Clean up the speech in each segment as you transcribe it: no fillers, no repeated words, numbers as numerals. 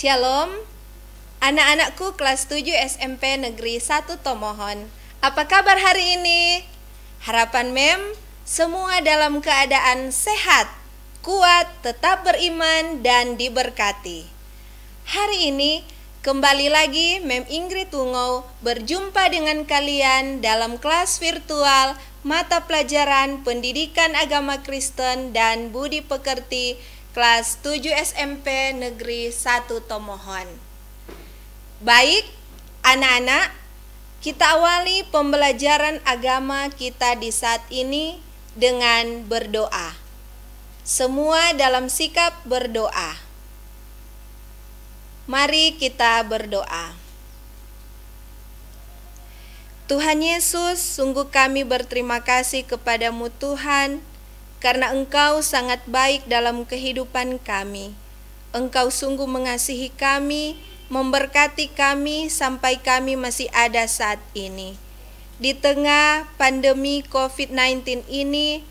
Shalom, anak-anakku kelas 7 SMP Negeri 1 Tomohon. Apa kabar hari ini? Harapan Mem, semua dalam keadaan sehat, kuat, tetap beriman, dan diberkati. Hari ini, kembali lagi Mem Ingrid Wungau berjumpa dengan kalian dalam kelas virtual mata pelajaran Pendidikan Agama Kristen dan Budi Pekerti kelas 7 SMP Negeri 1 Tomohon. Baik, anak-anak, kita awali pembelajaran agama kita di saat ini dengan berdoa. Semua dalam sikap berdoa. Mari kita berdoa. Tuhan Yesus, sungguh kami berterima kasih kepadamu Tuhan, karena Engkau sangat baik dalam kehidupan kami. Engkau sungguh mengasihi kami, memberkati kami sampai kami masih ada saat ini. Di tengah pandemi COVID-19 ini,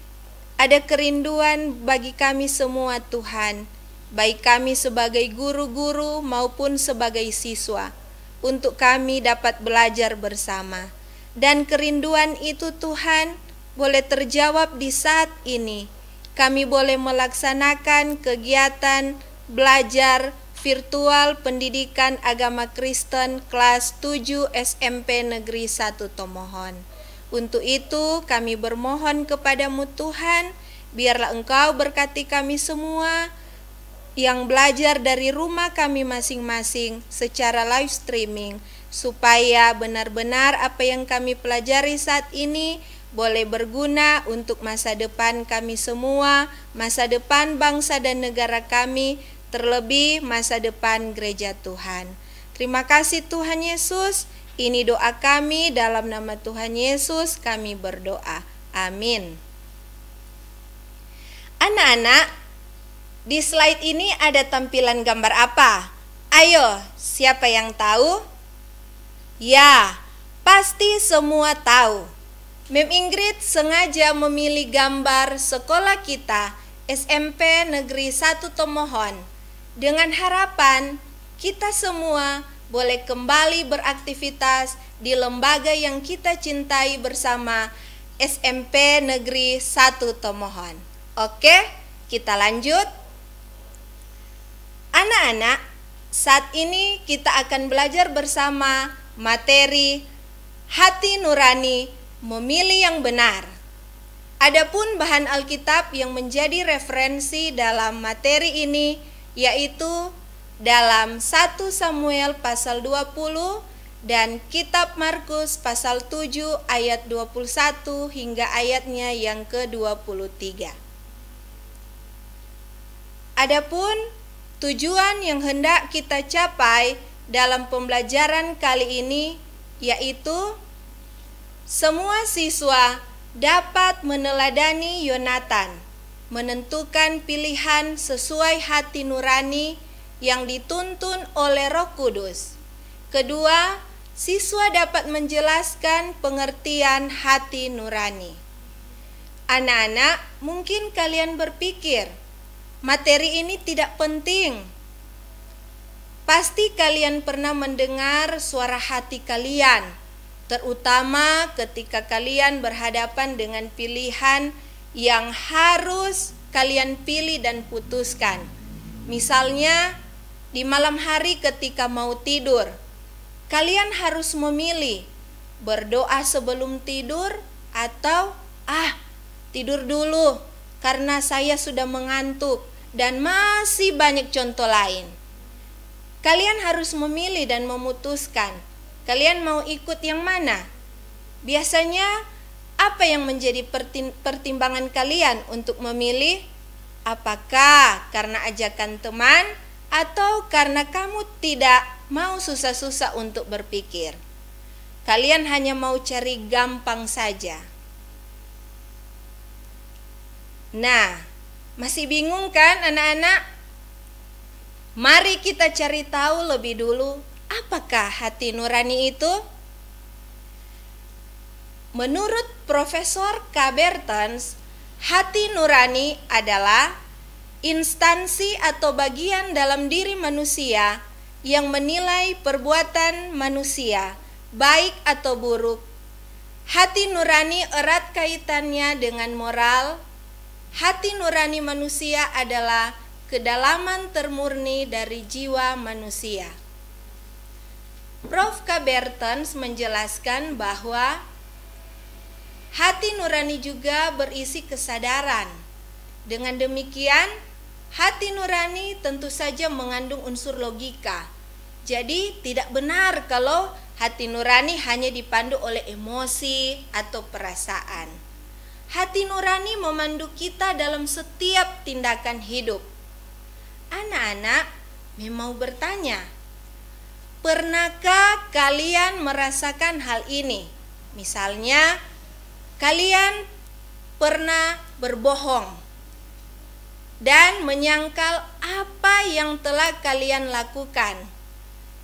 ada kerinduan bagi kami semua Tuhan, baik kami sebagai guru-guru maupun sebagai siswa, untuk kami dapat belajar bersama. Dan kerinduan itu Tuhan, boleh terjawab di saat ini. Kami boleh melaksanakan kegiatan belajar virtual Pendidikan Agama Kristen kelas 7 SMP Negeri 1 Tomohon. Untuk itu kami bermohon kepadamu Tuhan, biarlah Engkau berkati kami semua yang belajar dari rumah kami masing-masing secara live streaming, supaya benar-benar apa yang kami pelajari saat ini boleh berguna untuk masa depan kami semua, masa depan bangsa dan negara kami, terlebih masa depan gereja Tuhan. Terima kasih Tuhan Yesus, ini doa kami dalam nama Tuhan Yesus kami berdoa. Amin. Anak-anak, di slide ini ada tampilan gambar apa? Ayo, siapa yang tahu? Ya, pasti semua tahu. Mem Ingrid sengaja memilih gambar sekolah kita SMP Negeri 1 Tomohon dengan harapan kita semua boleh kembali beraktivitas di lembaga yang kita cintai bersama, SMP Negeri 1 Tomohon. Oke, kita lanjut. Anak-anak, saat ini kita akan belajar bersama materi hati nurani memilih yang benar. Adapun bahan Alkitab yang menjadi referensi dalam materi ini yaitu dalam 1 Samuel pasal 20 dan kitab Markus pasal 7 ayat 21 hingga ayatnya yang ke-23. Adapun tujuan yang hendak kita capai dalam pembelajaran kali ini yaitu semua siswa dapat meneladani Yonatan, menentukan pilihan sesuai hati nurani yang dituntun oleh Roh Kudus. Kedua, siswa dapat menjelaskan pengertian hati nurani. Anak-anak, mungkin kalian berpikir, materi ini tidak penting. Pasti kalian pernah mendengar suara hati kalian, terutama ketika kalian berhadapan dengan pilihan yang harus kalian pilih dan putuskan. Misalnya, di malam hari ketika mau tidur, kalian harus memilih berdoa sebelum tidur atau tidur dulu karena saya sudah mengantuk, dan masih banyak contoh lain. Kalian harus memilih dan memutuskan. Kalian mau ikut yang mana? Biasanya apa yang menjadi pertimbangan kalian untuk memilih? Apakah karena ajakan teman atau karena kamu tidak mau susah-susah untuk berpikir? Kalian hanya mau cari gampang saja. Nah, masih bingung kan anak-anak? Mari kita cari tahu lebih dulu, apakah hati nurani itu? Menurut Profesor K. Bertens, hati nurani adalah instansi atau bagian dalam diri manusia yang menilai perbuatan manusia, baik atau buruk. Hati nurani erat kaitannya dengan moral. Hati nurani manusia adalah kedalaman termurni dari jiwa manusia. Prof. K. Bertens menjelaskan bahwa hati nurani juga berisi kesadaran. Dengan demikian, hati nurani tentu saja mengandung unsur logika. Jadi tidak benar kalau hati nurani hanya dipandu oleh emosi atau perasaan. Hati nurani memandu kita dalam setiap tindakan hidup. Anak-anak memang bertanya, pernahkah kalian merasakan hal ini? Misalnya, kalian pernah berbohong dan menyangkal apa yang telah kalian lakukan.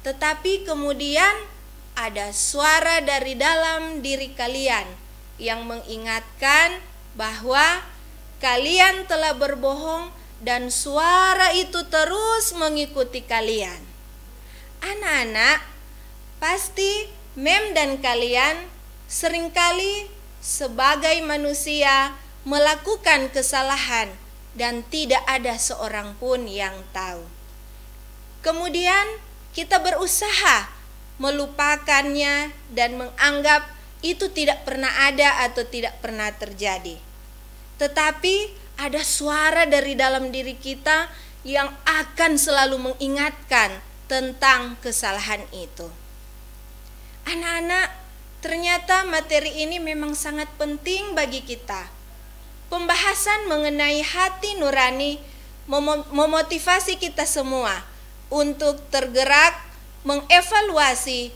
Tetapi kemudian ada suara dari dalam diri kalian yang mengingatkan bahwa kalian telah berbohong dan suara itu terus mengikuti kalian. Anak-anak, pasti Mem dan kalian seringkali sebagai manusia melakukan kesalahan dan tidak ada seorang pun yang tahu. Kemudian kita berusaha melupakannya dan menganggap itu tidak pernah ada atau tidak pernah terjadi. Tetapi ada suara dari dalam diri kita yang akan selalu mengingatkan tentang kesalahan itu. Anak-anak, ternyata materi ini memang sangat penting bagi kita. Pembahasan mengenai hati nurani memotivasi kita semua untuk tergerak, mengevaluasi,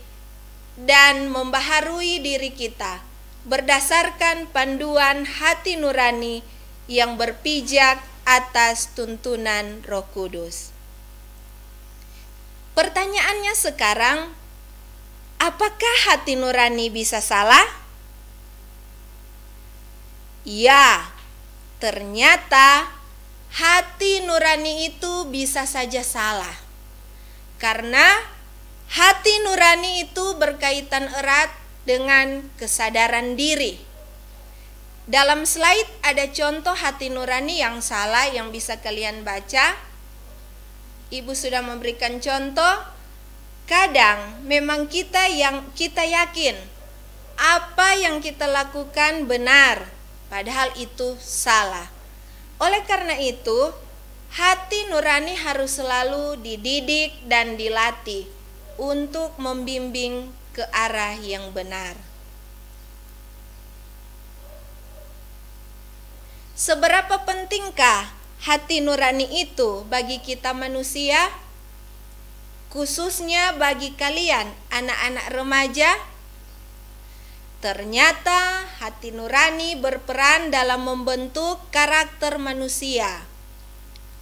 dan membaharui diri kita berdasarkan panduan hati nurani yang berpijak atas tuntunan Roh Kudus. Pertanyaannya sekarang, apakah hati nurani bisa salah? Ya, ternyata hati nurani itu bisa saja salah. Karena hati nurani itu berkaitan erat dengan kesadaran diri. Dalam slide ada contoh hati nurani yang salah yang bisa kalian baca. Ibu sudah memberikan contoh. Kadang memang kita yakin apa yang kita lakukan benar, padahal itu salah. Oleh karena itu, hati nurani harus selalu dididik dan dilatih untuk membimbing ke arah yang benar. Seberapa pentingkah hati nurani itu bagi kita manusia? Khususnya bagi kalian anak-anak remaja? Ternyata hati nurani berperan dalam membentuk karakter manusia.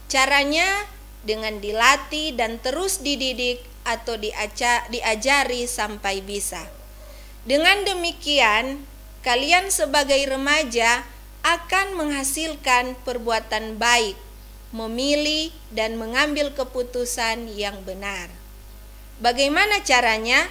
Caranya dengan dilatih dan terus dididik atau diajari sampai bisa. Dengan demikian, kalian sebagai remaja akan menghasilkan perbuatan baik, memilih dan mengambil keputusan yang benar. Bagaimana caranya?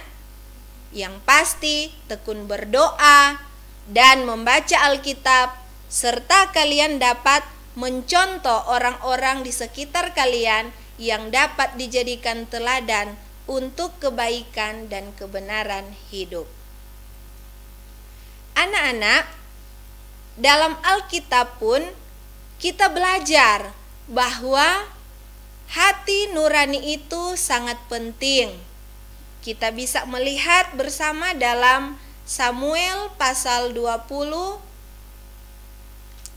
Yang pasti tekun berdoa dan membaca Alkitab, serta kalian dapat mencontoh orang-orang di sekitar kalian yang dapat dijadikan teladan untuk kebaikan dan kebenaran hidup. Anak-anak, dalam Alkitab pun kita belajar bahwa hati nurani itu sangat penting. Kita bisa melihat bersama dalam Samuel pasal 20,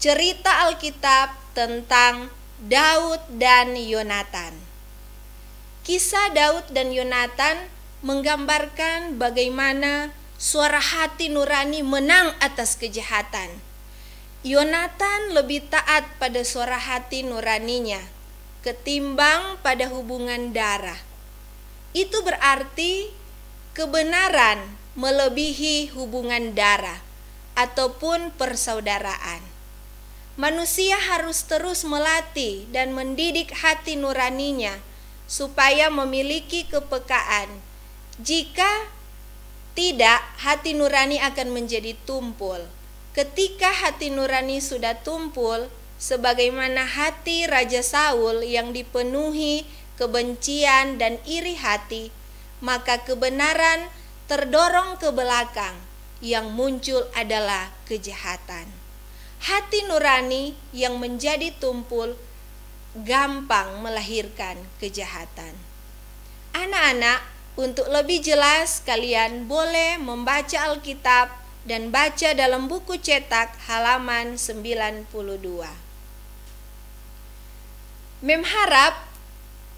cerita Alkitab tentang Daud dan Yonatan. Kisah Daud dan Yonatan menggambarkan bagaimana suara hati nurani menang atas kejahatan. Yonatan lebih taat pada suara hati nuraninya ketimbang pada hubungan darah. Itu berarti kebenaran melebihi hubungan darah ataupun persaudaraan. Manusia harus terus melatih dan mendidik hati nuraninya supaya memiliki kepekaan. Jika tidak, hati nurani akan menjadi tumpul. Ketika hati nurani sudah tumpul, sebagaimana hati Raja Saul yang dipenuhi kebencian dan iri hati, maka kebenaran terdorong ke belakang, yang muncul adalah kejahatan. Hati nurani yang menjadi tumpul gampang melahirkan kejahatan. Anak-anak, untuk lebih jelas kalian boleh membaca Alkitab dan baca dalam buku cetak halaman 92. Mem harap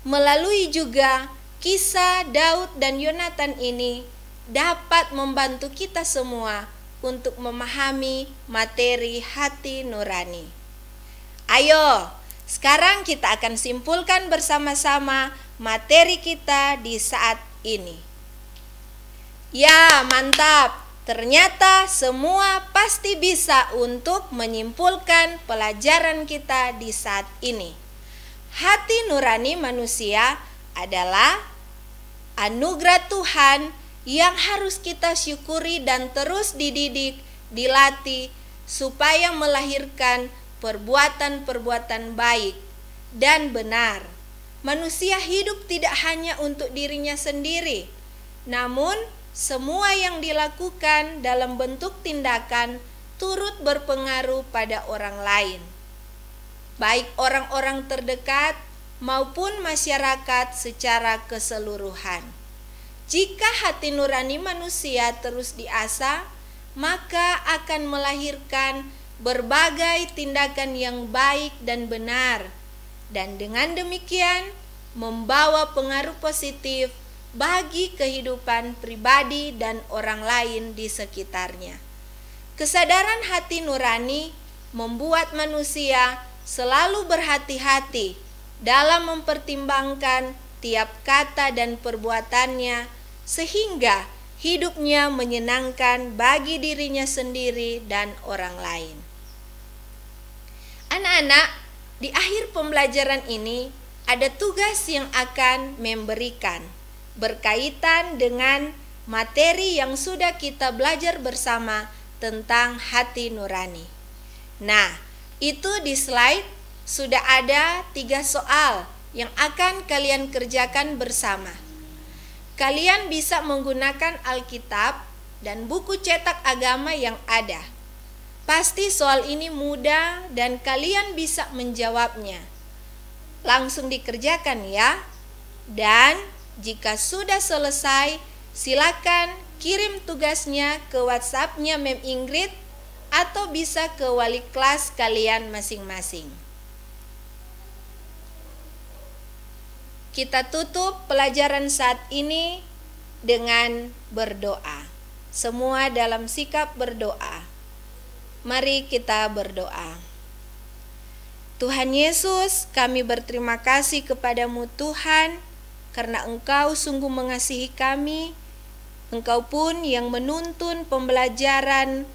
melalui juga kisah Daud dan Yonatan ini dapat membantu kita semua untuk memahami materi hati nurani. Ayo, sekarang kita akan simpulkan bersama-sama materi kita di saat ini. Ya, mantap. Ternyata semua pasti bisa untuk menyimpulkan pelajaran kita di saat ini. Hati nurani manusia adalah anugerah Tuhan yang harus kita syukuri dan terus dididik, dilatih, supaya melahirkan perbuatan-perbuatan baik dan benar. Manusia hidup tidak hanya untuk dirinya sendiri, namun semua yang dilakukan dalam bentuk tindakan turut berpengaruh pada orang lain, baik orang-orang terdekat maupun masyarakat secara keseluruhan. Jika hati nurani manusia terus diasah, maka akan melahirkan berbagai tindakan yang baik dan benar, dan dengan demikian membawa pengaruh positif bagi kehidupan pribadi dan orang lain di sekitarnya. Kesadaran hati nurani membuat manusia selalu berhati-hati dalam mempertimbangkan tiap kata dan perbuatannya, sehingga hidupnya menyenangkan bagi dirinya sendiri dan orang lain. Anak-anak, di akhir pembelajaran ini ada tugas yang akan memberikan berkaitan dengan materi yang sudah kita belajar bersama tentang hati nurani. Nah, itu di slide sudah ada 3 soal yang akan kalian kerjakan bersama. Kalian bisa menggunakan Alkitab dan buku cetak agama yang ada. Pasti soal ini mudah dan kalian bisa menjawabnya. Langsung dikerjakan ya. Dan jika sudah selesai, silakan kirim tugasnya ke WhatsApp-nya Mem Ingrid atau bisa ke wali kelas kalian masing-masing. Kita tutup pelajaran saat ini dengan berdoa. Semua dalam sikap berdoa. Mari kita berdoa. Tuhan Yesus, kami berterima kasih kepadamu Tuhan, karena Engkau sungguh mengasihi kami. Engkau pun yang menuntun pembelajaran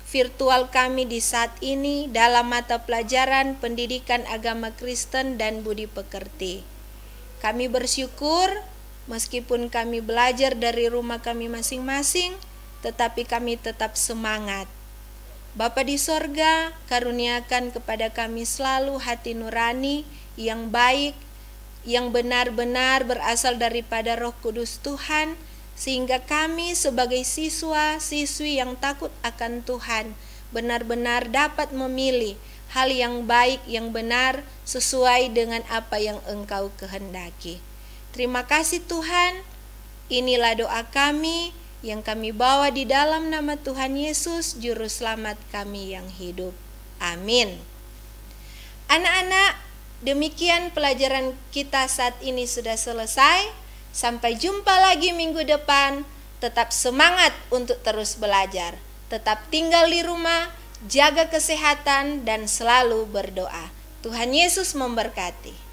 virtual kami di saat ini dalam mata pelajaran pendidikan agama Kristen dan budi pekerti. Kami bersyukur meskipun kami belajar dari rumah kami masing-masing, tetapi kami tetap semangat. Bapa di sorga, karuniakan kepada kami selalu hati nurani yang baik, yang benar-benar berasal daripada Roh Kudus Tuhan, sehingga kami sebagai siswa-siswi yang takut akan Tuhan benar-benar dapat memilih hal yang baik, yang benar, sesuai dengan apa yang Engkau kehendaki. Terima kasih Tuhan, inilah doa kami yang kami bawa di dalam nama Tuhan Yesus, Juru Selamat kami yang hidup. Amin. Anak-anak, demikian pelajaran kita saat ini sudah selesai. Sampai jumpa lagi minggu depan. Tetap semangat untuk terus belajar. Tetap tinggal di rumah, jaga kesehatan, dan selalu berdoa. Tuhan Yesus memberkati.